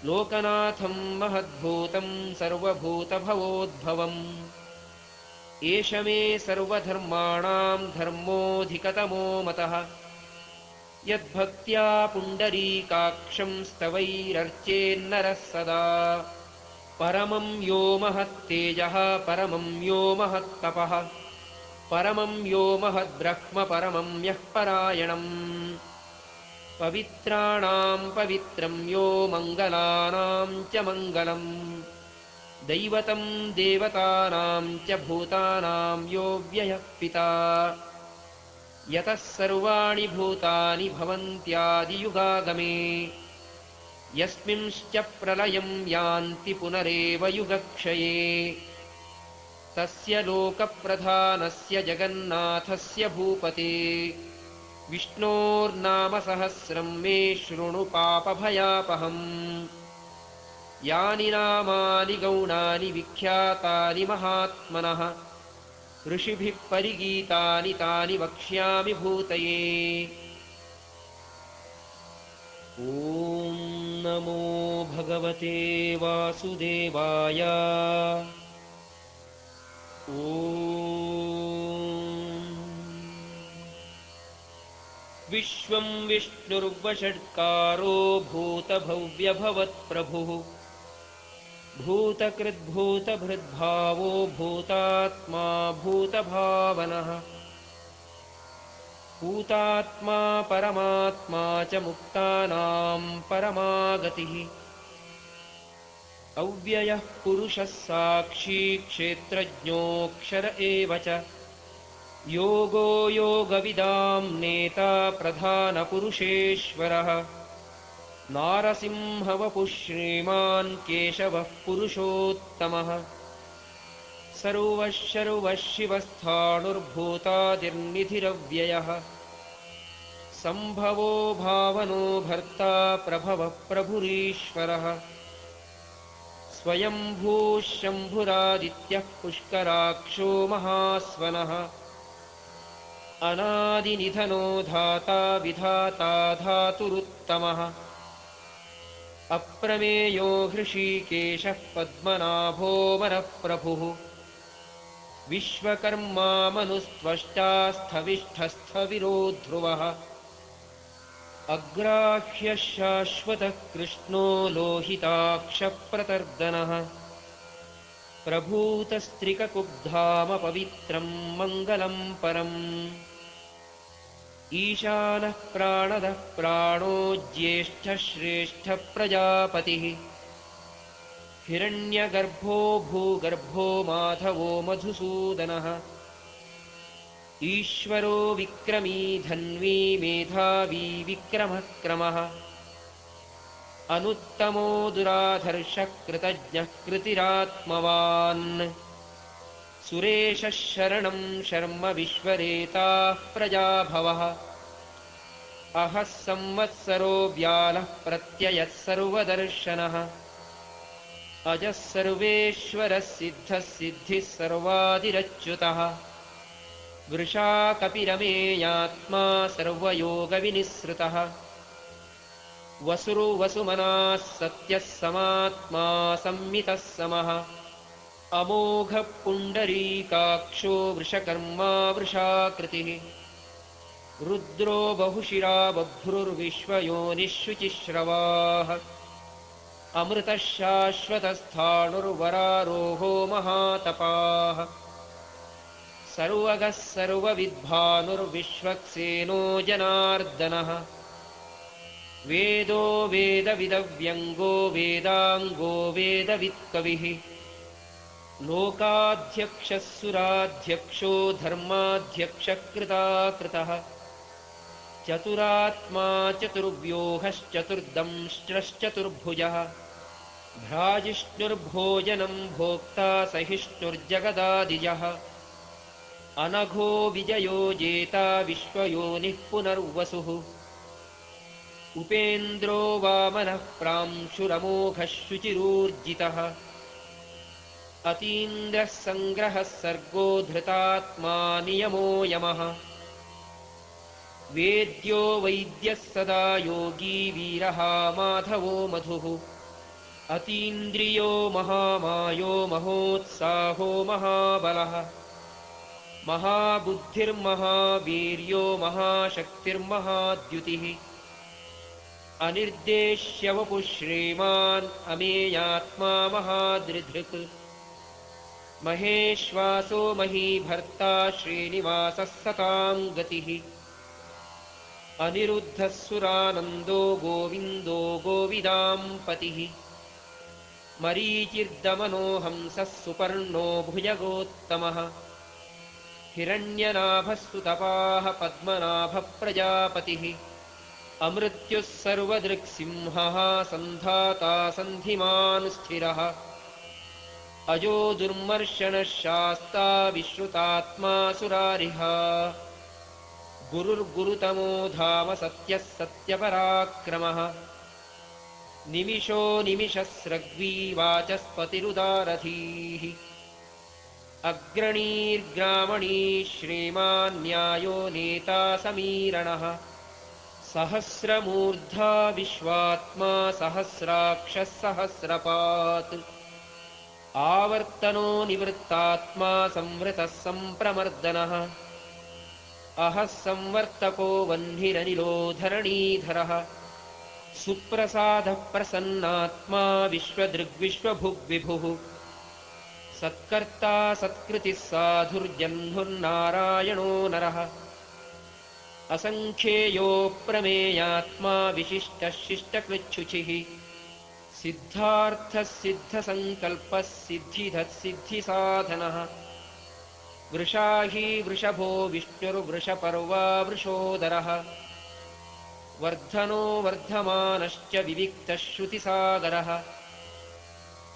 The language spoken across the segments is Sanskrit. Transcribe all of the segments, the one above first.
लोकनाथं महद्भूतं सर्वभूतभवोद्भवम् एष मे सर्वधर्माणां धर्मोऽधिकतमो मतः यद्भक्त्या पुण्डरीकाक्षं स्तवैरर्चेन्नरः सदा परमं यो महत्तेजः परमं यो महत्तपः परमं यो महद्ब्रह्म परमं यः परायणम् पवित्राणां पवित्रं यो मङ्गलानां च मङ्गलम् दैवतं देवतानां च भूतानां यो व्ययः पिता यतः सर्वाणि भूतानि भवन्त्यादियुगागमे यस्मिंश्च प्रलयं यान्ति पुनरेव युगक्षये तस्य लोकप्रधानस्य जगन्नाथस्य भूपते विष्णोर्नामसहस्रं मे शृणु पापभयापहम् यानि नामानि गौणानि विख्यातानि महात्मनः ऋषिभिः परिगीतानि तानि वक्ष्यामि भूतये। ॐ नमो भगवते वासुदेवाय। विश्वं विष्णुर्वषट्कारो भूतभव्यभवत्प्रभुः भूतकृद्भूतभृद्भावो भूतात्मा भूतभावनः भूतात्मा परमात्मा च मुक्तानां परमागतिः अव्ययः पुरुषः साक्षी क्षेत्रज्ञोऽक्षर एव च योगो योगविदां नेता प्रधानपुरुषेश्वरः नारसिंहवपुः श्रीमान् केशवः पुरुषोत्तमः सर्वः शर्वः शिवस्थाणुर्भूतादिर्निधिरव्ययः सम्भवो भावनो भर्ता प्रभवः प्रभुरीश्वरः स्वयंभूः शम्भुरादित्यः पुष्कराक्षो महास्वनः अनादिनिधनो धाता विधाता धातुरुत्तमः अप्रमेयो हृषीकेशः पद्मनाभो वरप्रभुः विश्वकर्मा मनुस्त्वष्टा स्थविष्ठस्थविरो ध्रुवः अग्राह्यः शाश्वतः कृष्णो लोहिताक्षप्रतर्दनः प्रभूतस्त्रिककुब्धाम पवित्रं मङ्गलं परम् ईशानः प्राणदः प्राणो ज्येष्ठः श्रेष्ठः प्रजापतिः हिरण्यगर्भो भूगर्भो माधवो मधुसूदनः ईश्वरो विक्रमी धन्वी मेधावी विक्रमः क्रमः अनुत्तमो दुराधर्षः कृतज्ञः कृतिरात्मवान् सुरेशः शरणं शर्म विश्वरेताः प्रजाभवः अहः संवत्सरो व्यालः प्रत्ययः सर्वदर्शनः अजः सर्वेश्वरः सिद्धः सिद्धिः सर्वादिरच्युतः वृषा कपिरमेयात्मा सर्वयोगविनिःसृतः वसुर्वसुमनाः सत्यः समात्मा संमितः समः अमोघः पुण्डरीकाक्षो वृषकर्मा वृषाकृतिः रुद्रो बहुशिरा बभ्रुर्विश्वयोनिः शुचिश्रवाः अमृतः शाश्वतस्थाणुर्वरारोहो महातपाः सर्वगः सर्वविद्भानुर्विश्वक्सेनो जनार्दनः वेदो वेदविदव्यङ्गो वेदाङ्गो वेदवित्कविः लोकाध्यक्षः सुराध्यक्षो धर्माध्यक्षः कृताकृतः चतुरात्मा चतुर्व्यूहश्चतुर्दंष्ट्रश्चतुर्भुजः भ्राजिष्णुर्भोजनं भोक्ता सहिष्णुर्जगदादिजः अनघो विजयो जेता विश्वयोनिः पुनर्वसुः उपेन्द्रो वामनः प्रांशुरमोघः शुचिरूर्जितः अतीन्द्रः सङ्ग्रहः सर्गो धृतात्मा नियमो यमः वेद्यो वैद्यः सदा योगी वीरः माधवो मधुः अतीन्द्रियो महामायो महोत्साहो महाबलः महाबुद्धिर्महावीर्यो महाशक्तिर्महाद्युतिः अनिर्देश्यवपुः श्रीमान् अमेयात्मा महादृधृक् महेश्वासो महीभर्ता श्रीनिवासः सतां गतिः अनिरुद्धः सुरानन्दो गोविन्दो गोविदां पतिः मरीचिर्दमनो हंसः सुपर्णो भुजगोत्तमः हिरण्यनाभः सुतपाः पद्मनाभः प्रजापतिः अमृत्युः सर्वदृक्सिंहः सन्धाता सन्धिमान् स्थिरः अजो दुर्मर्शनः शास्ता विश्रुतात्मा सुरारिः गुरुर्गुरुतमो धाम सत्यः सत्यपराक्रमः निमिषो निमिषस्रग्वी वाचस्पतिरुदारधीः अग्रणीर्ग्रामणी श्रीमान् न्यायो नेता समीरणः सहस्रमूर्धा विश्वात्मा सहस्राक्षः सहस्रपात् आवर्तनो निवृत्तात्मा संवृतः सम्प्रमर्दनः अहः संवर्तको वह्निरनिलो धरणीधरः सुप्रसादः प्रसन्नात्मा विश्वदृग्विश्वभुग्विभुः सत्कर्ता सत्कृतिः साधुर्जह्नुर्नारायणो नरः असङ्ख्येयो प्रमेयात्मा विशिष्टः शिष्टकृच्छुचिः सिद्धार्थः सिद्धसङ्कल्पः सिद्धिदः सिद्धिसाधनः वृषाही वृषभो विष्णुर्वृषपर्वा वृषोदरः वर्धनो वर्धमानश्च विविक्तः श्रुतिसागरः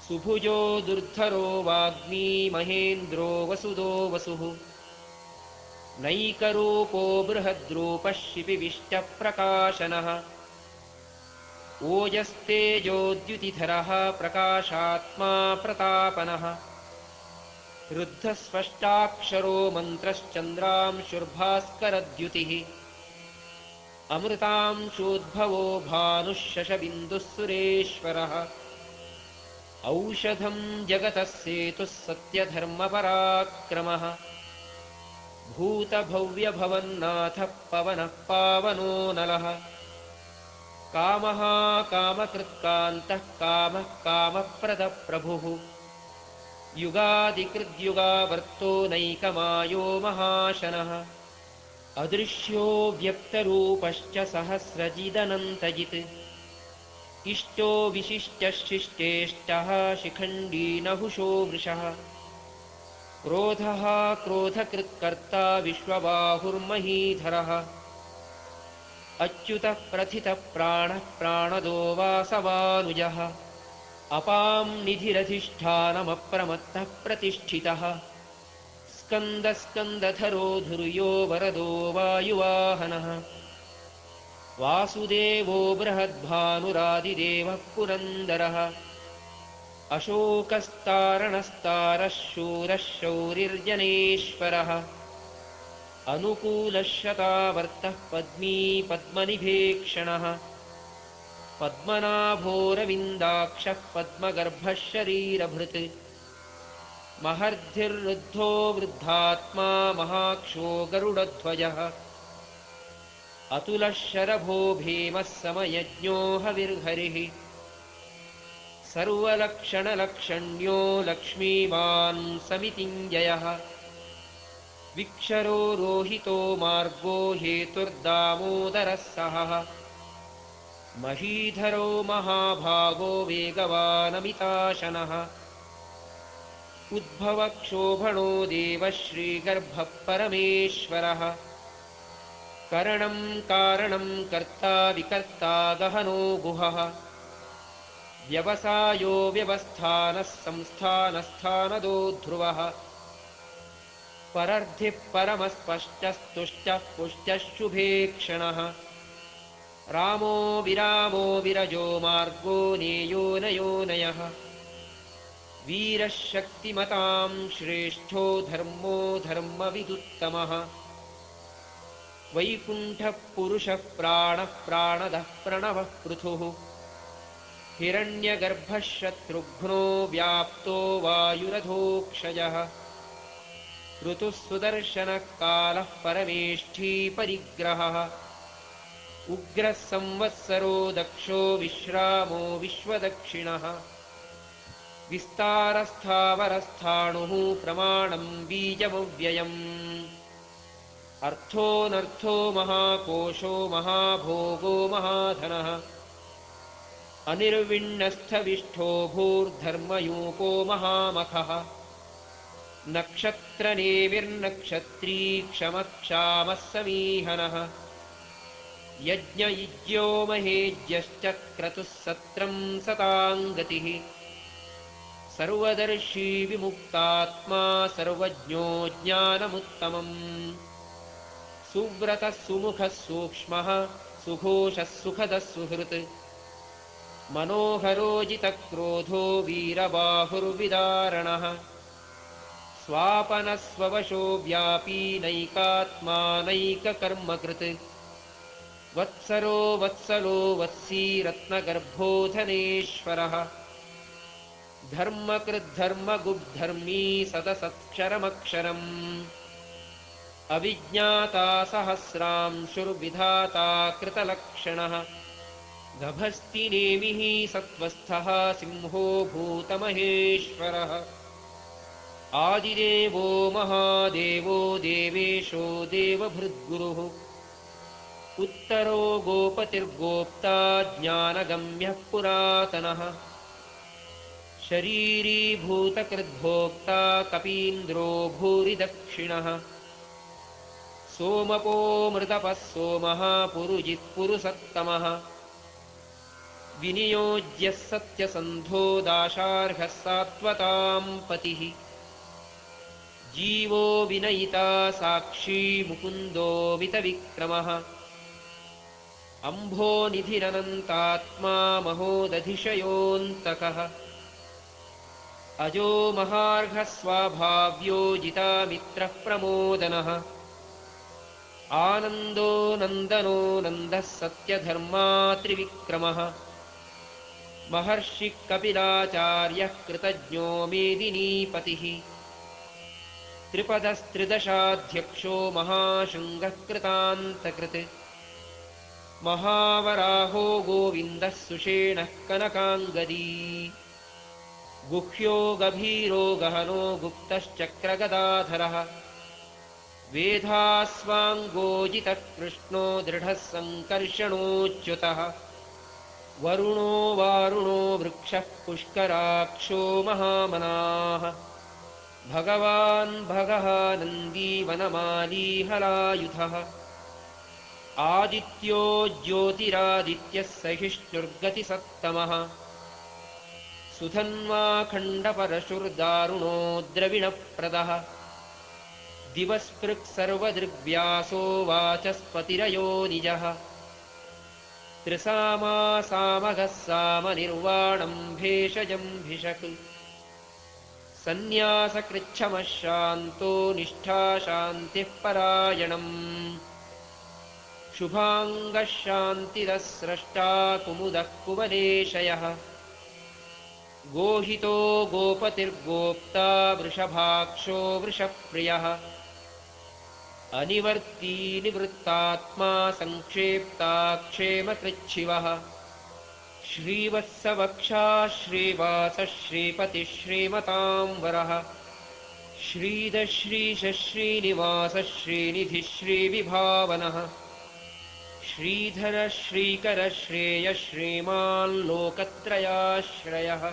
सुभुजो दुर्धरो वाग्मी महेन्द्रो वसुदो वसुः नैकरूपो बृहद्रूपः शिपिविष्टप्रकाशनः ओजस्तेजोद्युतिधरः प्रकाशात्मा प्रतापनः रुद्धस्पष्टाक्षरो मन्त्रश्चन्द्रांशुर्भास्करद्युतिः अमृतांशोद्भवो भानुः शशबिन्दुः सुरेश्वरः औषधं जगतः सेतुः सत्यधर्मपराक्रमः भूतभव्यभवन्नाथः पवनः पावनो नलः कामः कामकृत्कान्तः कामः कामप्रदप्रभुः युगादिकृद्युगावर्तो नैकमायो महाशनः अदृश्यो व्यक्तरूपश्च सहस्रजिदनन्तजित् इष्टो विशिष्टः शिष्टेष्टः शिखण्डी नहुषो वृषः क्रोधः क्रोधकृत्कर्ता विश्वबाहुर्महीधरः अच्युतः प्रथितः प्राणः प्राणदो वासवानुजः अपां निधिरधिष्ठानमप्रमत्तः प्रतिष्ठितः स्कन्दस्कन्दधरो धुर्यो वरदो वायुवाहनः वासुदेवो बृहद्भानुरादिदेवः पुरन्दरः अशोकस्तारणस्तारः शूरः शौरिर्जनेश्वरः अनुकूलः शतावर्तः पद्मी पद्मनिभेक्षणः पद्मनाभोरविन्दाक्षः पद्मगर्भः शरीरभृत् महर्धिर्वृद्धो वृद्धात्मा महाक्षो गरुडध्वजः अतुलः शरभो भीमः समयज्ञो हविर्हरिः सर्वलक्षणलक्षण्यो लक्ष्मीवान् समितिञ्जयः विक्षरो रोहितो मार्गो हेतुर्दामोदरः सहः महीधरो महाभागो वेगवानमिताशनः उद्भवक्षोभणो देवः श्रीगर्भः परमेश्वरः करणं कारणं कर्ता विकर्ता गहनो गुहः व्यवसायो व्यवस्थानः संस्थानस्थानदो ध्रुवः परर्धिः परमस्पष्टस्तुष्टः पुष्टः शुभेक्षणः रामो विरामो विरजो मार्गो नेयो नयोनयः वीरः शक्तिमतां श्रेष्ठो धर्मो धर्मविदुत्तमः वैकुण्ठः पुरुषः प्राणः प्राणदः प्रणवः पृथुः हिरण्यगर्भः शत्रुघ्नो व्याप्तो वायुरधोक्षजः ऋतुः सुदर्शनः कालः परमेष्ठी परिग्रहः उग्रः संवत्सरो दक्षो विश्रामो विश्वदक्षिणः विस्तारस्थावरस्थाणुः प्रमाणं बीजमव्ययम् अर्थोऽनर्थो महाकोशो महाभोगो महाधनः अनिर्विण्णस्थविष्ठो भूर्धर्मयूपो महामखः नक्षत्रनेमिर्नक्षत्री क्षमः क्षामः समीहनः यज्ञयुज्यो महेज्यश्च क्रतुः सत्रं सताङ्गतिः सर्वदर्शी विमुक्तात्मा सर्वज्ञो ज्ञानमुत्तमम् सुव्रतः सुमुखः सूक्ष्मः सुघोषः सुखदः सुहृत् मनोहरोजितक्रोधो वीरबाहुर्विदारणः स्वापनः स्ववशो व्यापी नैकात्मा नैककर्मकृत् वत्सरो वत्सलो वत्सी रत्नगर्भो धनेश्वरः धर्मकृद्धर्मगुग्धर्मी सदसत्क्षरमक्षरम् अविज्ञाता सहस्रांशुर्विधाता कृतलक्षणः गभस्ति नेमिः सत्त्वस्थः सिंहो भूतमहेश्वरः आदिदेवो महादेवो देवेशो देवभृद्गुरुः उत्तरो गोपतिर्गोप्ता ज्ञानगम्यः पुरातनः शरीरी भूतकृद्भोक्ता कपीन्द्रो भूरिदक्षिणः सोमपो मृतपः सोमः पुरुजित्पुरुसत्तमः विनियोज्यः सत्यसन्धो दाशार्हः सात्वतां पतिः जीवो विनयिता साक्षी मुकुन्दो मितविक्रमः अम्भोनिधिरनन्तात्मा महोदधिशयोऽन्तकः अजो महार्घः स्वाभाव्यो जितामित्रः प्रमोदनः आनन्दो नन्दनो नन्दः सत्यधर्मा त्रिविक्रमः महर्षिः कपिलाचार्यः कृतज्ञो मेदिनीपतिः त्रिपदस्त्रिदशाध्यक्षो महाशृङ्गः कृतान्तकृत् महावराहो गोविन्दः सुषेणः कनकाङ्गदी गुह्यो गभीरो गहनो गुप्तश्चक्रगदाधरः वेधास्वाङ्गोजितः कृष्णो दृढः सङ्कर्षणोच्युतः वरुणो वारुणो वृक्षः पुष्कराक्षो महामनाः भगवान् भगः नन्दी वनमाली हलायुधः आदित्यो ज्योतिरादित्यः सहिष्णुर्गतिसत्तमः सुधन्वा खण्डपरशुर्दारुणो द्रविणप्रदः दिवस्पृक् सर्वदृग्व्यासो वाचस्पतिरयो निजः त्रिसामा सामगः सामनिर्वाणं भेषजं भिषक् सन्न्यासकृच्छमः शान्तो निष्ठा शान्तिः परायणम् शुभाङ्गः शान्तिरः स्रष्टा कुमुदः कुवलेशयः गोहितो गोपतिर्गोप्ता वृषभाक्षो वृषप्रियः अनिवर्ती निवृत्तात्मा संक्षेप्ता क्षेमकृच्छिवः श्रीवत्सवक्षा श्रीवासः श्रीपतिः श्रीमताम्बरः श्रीधः श्रीशः श्रीनिवासः श्रीनिधिः श्रीविभावनः श्रीधरः श्रीकरः श्रेयः श्रीमान् लोकत्रयाश्रयः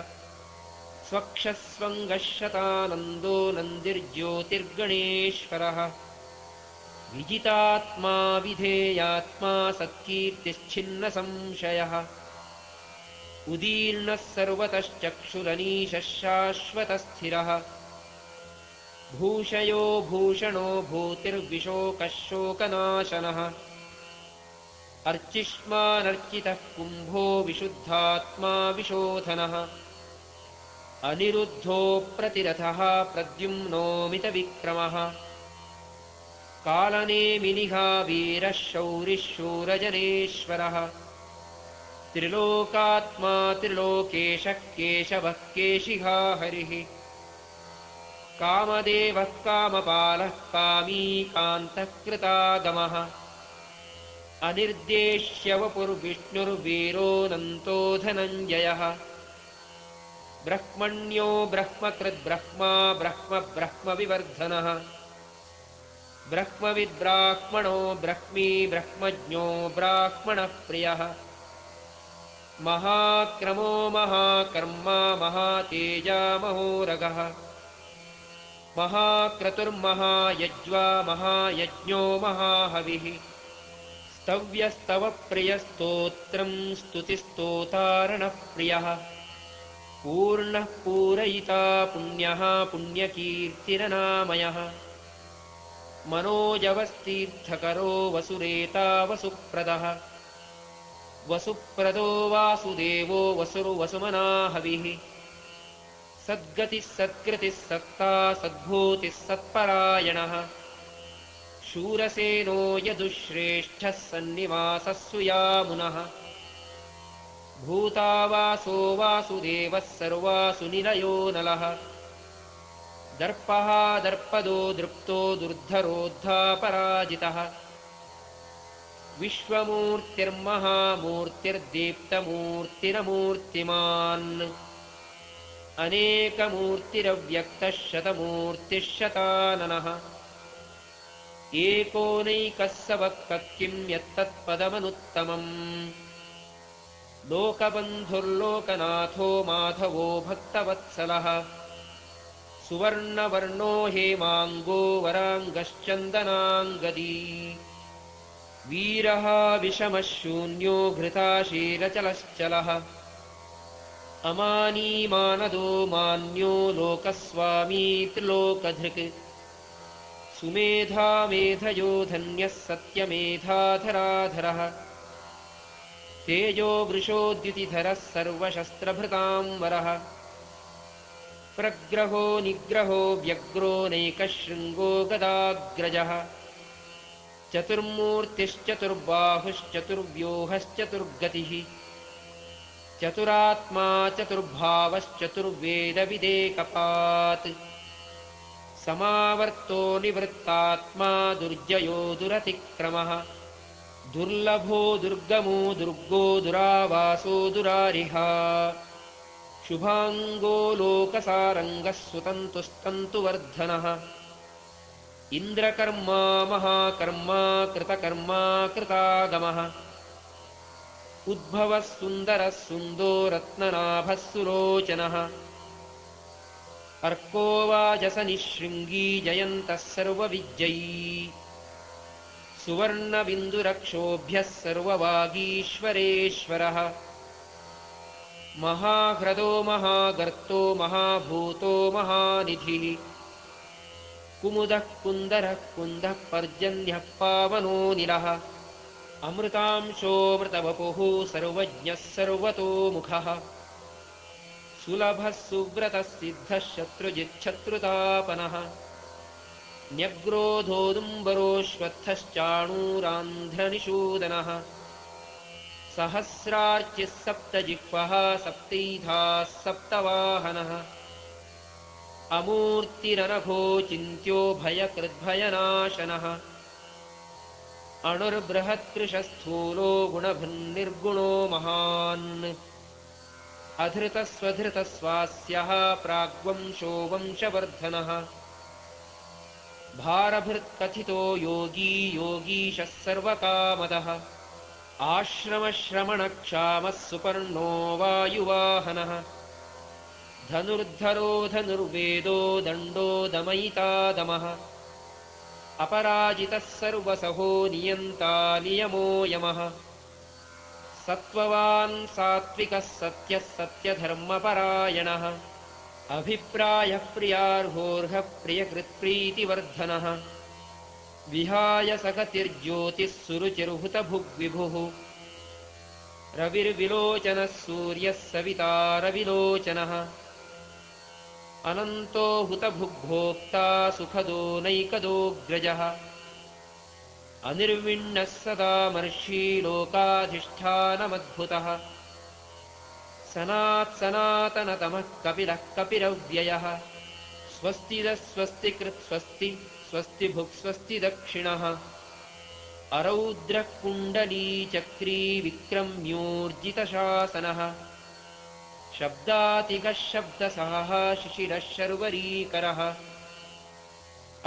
स्वक्षः स्वङ्गः शतानन्दो नन्दिर्ज्योतिर्गणेश्वरः विजितात्मा विधेयात्मा सत्कीर्तिश्छिन्नसंशयः उदीर्णः सर्वतश्चक्षुरनीशः शाश्वतस्थिरः भूषयो भूषणो भूतिर्विशोकः शोकनाशनः अर्चिष्मानर्चितः कुम्भो विशुद्धात्मा विशोधनः अनिरुद्धो प्रतिरथः प्रद्युम्नो मितविक्रमः कालनेमिनिहा वीरः शौरिः शूरजनेश्वरः त्रिलोकात्मा त्रिलोकेशः केशवः केशिहा हरिः कामदेवः कामपालः कामी कान्तः कृतागमः अनिर्देश्य वपुर्विष्णुर्वीरोऽनन्तो धनञ्जयः ब्रह्मण्यो ब्रह्मकृद्ब्रह्मा ब्रह्म ब्रह्मविवर्धनः ब्रह्मविद्ब्राह्मणो ब्रह्मी ब्रह्मज्ञो ब्राह्मणः प्रियः महाक्रमो महाकर्मा महातेजा महोरगः महाक्रतुर्महायज्वा महायज्ञो महाहविः स्तव्यस्तवप्रियस्तोत्रं स्तुतिस्तोतारणः प्रियः पूर्णः पूरयिता पुण्यः पुण्यकीर्तिरनामयः मनोजवस्तीर्थकरो वसुरेता वसुप्रदः वसुप्रदो वासुदेवो वसुर्वसुमना हविः सद्गतिः सत्कृतिः सत्ता सद्भूतिः सत्परायणः शूरसेनो यदुश्रेष्ठः सन्निवासः सुयामुनः भूतावासो वासुदेवः सर्वासु निलयो नलः दर्पः दर्पदो दृप्तो दुर्धरोद्धापराजितः विश्वमूर्तिर्महामूर्तिर्दीप्तमूर्तिरमूर्तिमान् अनेकमूर्तिरव्यक्तः शतमूर्तिः शताननः एकोनैकः सवक्तः किं यत्तत्पदमनुत्तमम् लोकबन्धुर्लोकनाथो माधवो भक्तवत्सलः सुवर्णवर्णो हेमाङ्गो वराङ्गश्चन्दनाङ्गदी वीरः विषमः शून्यो घृताशीलचलश्चलः अमानी मानदो मान्यो लोकस्वामी त्रिलोकधृक् सुमेधा मेधयो धन्यः सत्यमेधाधराधरः तेजो वृषोद्युतिधरः सर्वशस्त्रभृताम्बरः प्रग्रहो निग्रहो व्यग्रो नैकशृङ्गो गदाग्रजः चतुर्मूर्तिश्चतुर्बाहुश्चतुर्व्यूहश्चतुर्गतिः चतुरात्मा चतुर्भावश्चतुर्वेदविदेकपात् समावर्तो निवृत्तात्मा दुर्जयो दुरतिक्रमः दुर्लभो दुर्गमो दुर्गो दुरावासो दुरारिहा शुभाङ्गो लोकसारङ्गः सुतन्तुस्तन्तुवर्धनः इन्द्रकर्मा महाकर्मा कृतकर्मा कृतागमः उद्भवः सुन्दरः सुन्दो रत्ननाभः सुलोचनः अर्को वाजसनिःशृङ्गी जयन्तः सर्वविज्जयी सुवर्णबिन्दुरक्षोभ्यः सर्ववागीश्वरेश्वरः महाह्रदो महागर्तो महाभूतो महानिधिः कुमुदः कुन्दरः कुन्दः पर्जन्यः पावनो निलः अमृतांशोऽमृतवपुः सर्वज्ञः सर्वतोमुखः सुलभः सुव्रतः सिद्धः शत्रुजिच्छत्रुतापनः न्यग्रोधोदुम्बरोऽश्वत्थश्चाणूरान्ध्रनिषूदनः सहस्रार्चिः सप्तजिह्वः सप्तैधाः सप्तवाहनः अमूर्तिरनघो चिन्त्यो भयकृद्भयनाशनः अणुर्बृहत्कृशस्थूलो गुणभन्निर्गुणो महान् अधृतस्वधृतस्वास्यः प्राग्वंशो वंशवर्धनः भारभृत्कथितो योगी योगीशः सर्वकामदः आश्रमश्रमणक्षामः सुपर्णो वायुवाहनः धनुर्धरो धनुर्वेदो दण्डो दमयिता दमः अपराजितः सर्वसहो नियन्ता नियमो यमः सत्त्ववान् सात्विकः सत्यः सत्यधर्मपरायणः अभिप्रायः प्रियार्होर्हः प्रियकृत्प्रीतिवर्धनः विहाय सगतिर्ज्योतिः सुरुचिर्हुतभुग्विभुः रविर्विलोचनः सूर्यः सविता रविलोचनः अनन्तो हुतभुग्भोक्ता सुखदो नैकदोऽग्रजः अनिर्विण्णः सदा मर्षी लोकाधिष्ठानमद्भुतः सनातनतमः कपिलः कपिरव्ययः स्वस्तिदस्वस्तिकृत् स्वस्ति स्वस्तिभुक् स्वस्ति दक्षिणः अरौद्रः कुण्डलीचक्री विक्रम्योर्जितशासनः शब्दातिकः शब्दसहः शिशिरः शर्वरीकरः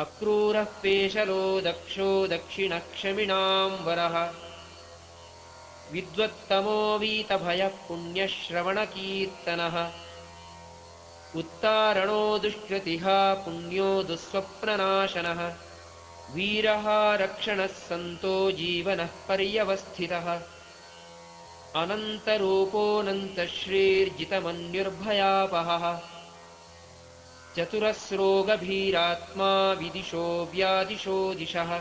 अक्रूरः पेशलो दक्षो दक्षिणक्षमिणाम्बरः विद्वत्तमो वीतभयः पुण्यश्रवणकीर्तनः उत्तारणो दुष्कृतिः पुण्यो दुःस्वप्ननाशनः वीरः रक्षणः सन्तो जीवनः पर्यवस्थितः अनन्तरूपोऽनन्तश्रीर्जितमन्युर्भयापहः चतुरस्रोगभीरात्मा विदिशो व्यादिशो दिशः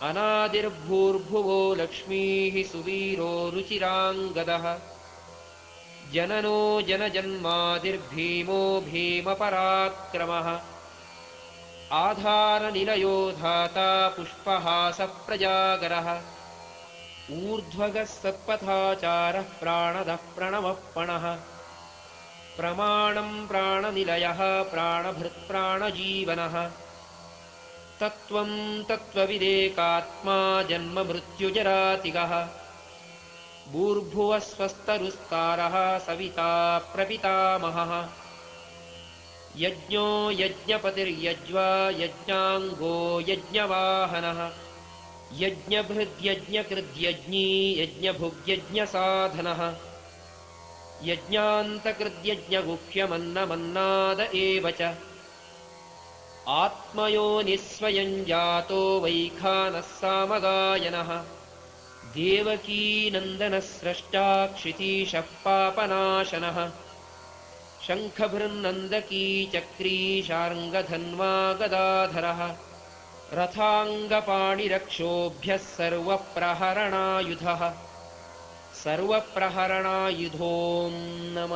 अनादिर्भूर्भुवो लक्ष्मीः सुवीरो रुचिराङ्गदः जननो जनजन्मादिर्भीमो भीमपराक्रमः आधारनिलयो धाता पुष्पहासप्रजागरः ऊर्ध्वगः सत्पथाचारः प्राणदः प्रणवः प्रमाणं प्राणनिलयः प्राणभृत्प्राणजीवनः तत्त्वं तत्त्वविदेकात्मा जन्ममृत्युजरातिगः भूर्भुवः स्वस्तरुस्तारः सविता प्रपितामहः यज्ञो यज्ञपतिर्यज्वा यज्ञाङ्गो यज्ञवाहनः यज्ञभृद्यज्ञकृद्यज्ञी यज्ञभुग्यज्ञसाधनः यज्ञान्तकृद्यज्ञगुह्यमन्नमन्नाद एव च आत्मयोनिस्वयं जातो वैखानः सामगायनः देवकीनन्दनः स्रष्टा क्षितीशः पापनाशनः शङ्खभृन्नन्दकी चक्री शार्ङ्गधन्वा गदाधरः रथाङ्गपाणिरक्षोभ्यः सर्वप्रहरणायुधः सर्वप्रहरणायुधों नम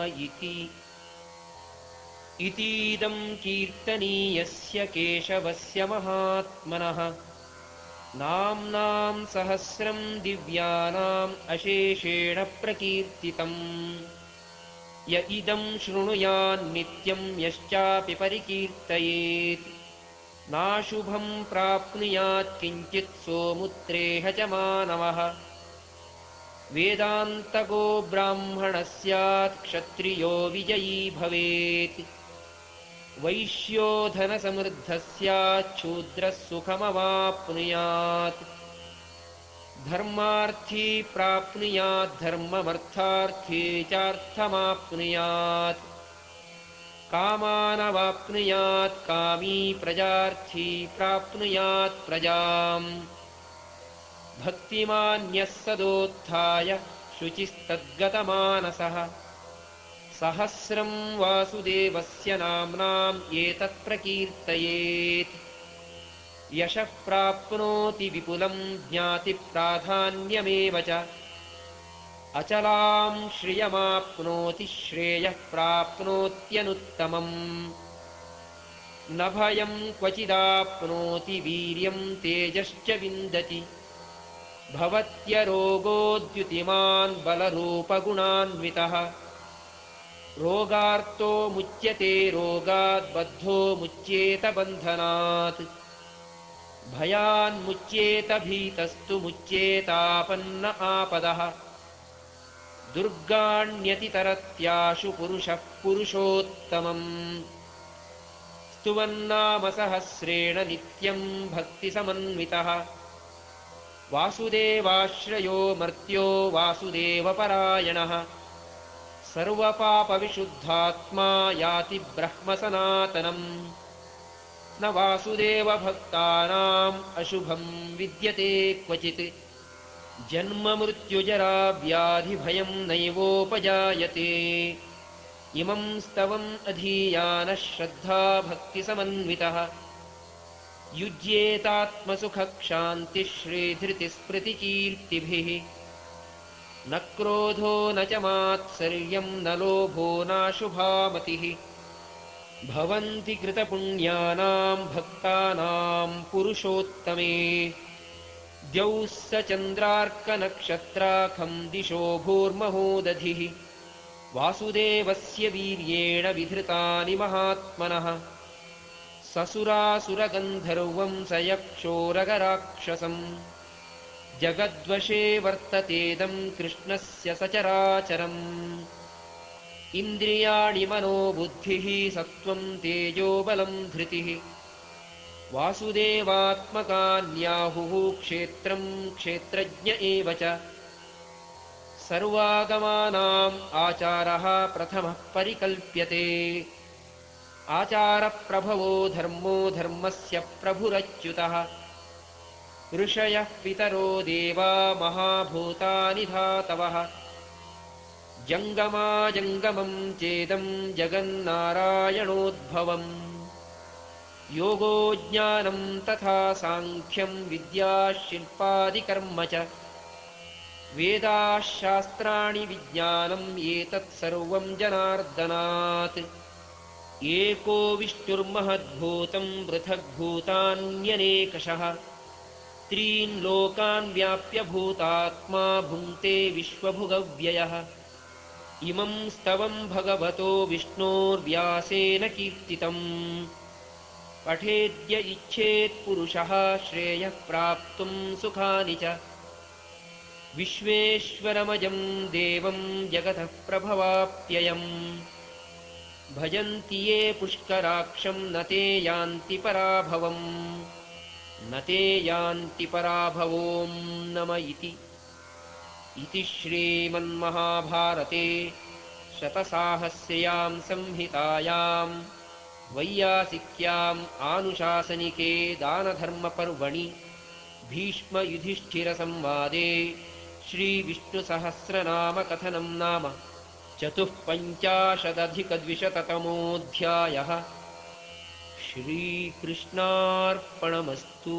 इतीदं कीर्तनीयस्य केशवस्य महात्मनः नाम्नां सहस्रं दिव्यानाम् अशेषेण प्रकीर्तितम् य इदं शृणुयान्नित्यं यश्चापि परिकीर्तयेत् नाशुभं प्राप्नुयात् किञ्चित् सोमुत्रेह च मानवः वेदान्तको ब्राह्मणः स्यात् क्षत्रियो विजयी भवेत् वैश्यो धनसमृद्धः स्यात् शूद्रः सुखमवाप्नुयात् धर्मार्थी प्राप्नुयात् धर्ममर्थार्थी चार्थमाप्नुयात् कामानवाप्नुयात् कामी प्रजार्थी प्राप्नुयात् प्रजाम् भक्तिमान्यः सदोत्थाय शुचिस्तद्गतमानसः सहस्रं वासुदेवस्य नाम्नाम् एतत् प्रकीर्तयेत् यशः प्राप्नोति विपुलं ज्ञातिप्राधान्यमेव च अचलां श्रियमाप्नोति श्रेयः प्राप्नोत्यनुत्तमम् न भयं क्वचिदाप्नोति वीर्यं तेजश्च विन्दति भवत्यरोगोद्युतिमान् बलरूपगुणान्वितः रोगार्तो मुच्यते रोगात् बद्धो मुच्येत बन्धनात् भयान्मुच्येत भीतस्तु मुच्येतापन्न आपदः दुर्गाण्यतितरत्याशु पुरुषः पुरुषोत्तमम् स्तुवन्नाम सहस्रेण नित्यं भक्तिसमन्वितः वासुदेवाश्रयो मर्त्यो वासुदेवपरायणः सर्वपापविशुद्धात्मा याति ब्रह्मसनातनम् न वासुदेवभक्तानाम् अशुभं विद्यते क्वचित् जन्ममृत्युजरा व्याधिभयं नैवोपजायते इमं स्तवम् अधीयानः श्रद्धाभक्तिसमन्वितः युज्येतात्मसुखक्षान्तिश्रीधृतिस्मृतिकीर्तिभिः न क्रोधो न च मात्सर्यं न लोभो नाशुभामतिः भवन्ति कृतपुण्यानां भक्तानां पुरुषोत्तमे द्यौः स चन्द्रार्कनक्षत्राखं दिशो भूर्महोदधिः वासुदेवस्य वीर्येण विधृतानि महात्मनः ससुरासुरगन्धर्वं स यक्षोरगराक्षसम् जगद्वशे वर्ततेदं कृष्णस्य सचराचरम् इन्द्रियाणि मनोबुद्धिः सत्त्वं तेजोबलं धृतिः वासुदेवात्मकान्याहुः क्षेत्रं क्षेत्रज्ञ एव च सर्वागमानाम् आचारः प्रथमः परिकल्प्यते आचारप्रभवो धर्मो धर्मस्य प्रभुरच्युतः ऋषयः पितरो देवा महाभूतानि धातवः जङ्गमाजङ्गमं चेदं जगन्नारायणोद्भवम् योगो ज्ञानं तथा साङ्ख्यं विद्या शिल्पादिकर्म च वेदाः शास्त्राणि विज्ञानम् एतत् सर्वं जनार्दनात् एको विष्णुर्महद्भूतं पृथग्भूतान्यनेकशः त्रीन् लोकान् व्याप्य भूतात्मा भुङ्क्ते विश्वभुगव्ययः इमं स्तवं भगवतो विष्णोर्व्यासेन कीर्तितम् पठेद्य इच्छेत्पुरुषः श्रेयः प्राप्तुं सुखानि च विश्वेश्वरमजं देवं जगतः प्रभवाप्ययम् भजन्ति ये पुष्कराक्षं न ते यान्ति पराभवम् न ते यान्ति पराभवों नम इति श्रीमन्महाभारते शतसाहस्र्यां संहितायां वैयासिक्याम् आनुशासनिके दानधर्मपर्वणि भीष्मयुधिष्ठिरसंवादे श्रीविष्णुसहस्रनामकथनं नाम 45अधिकद्विशततमोऽध्यायः। श्रीकृष्णार्पणमस्तु।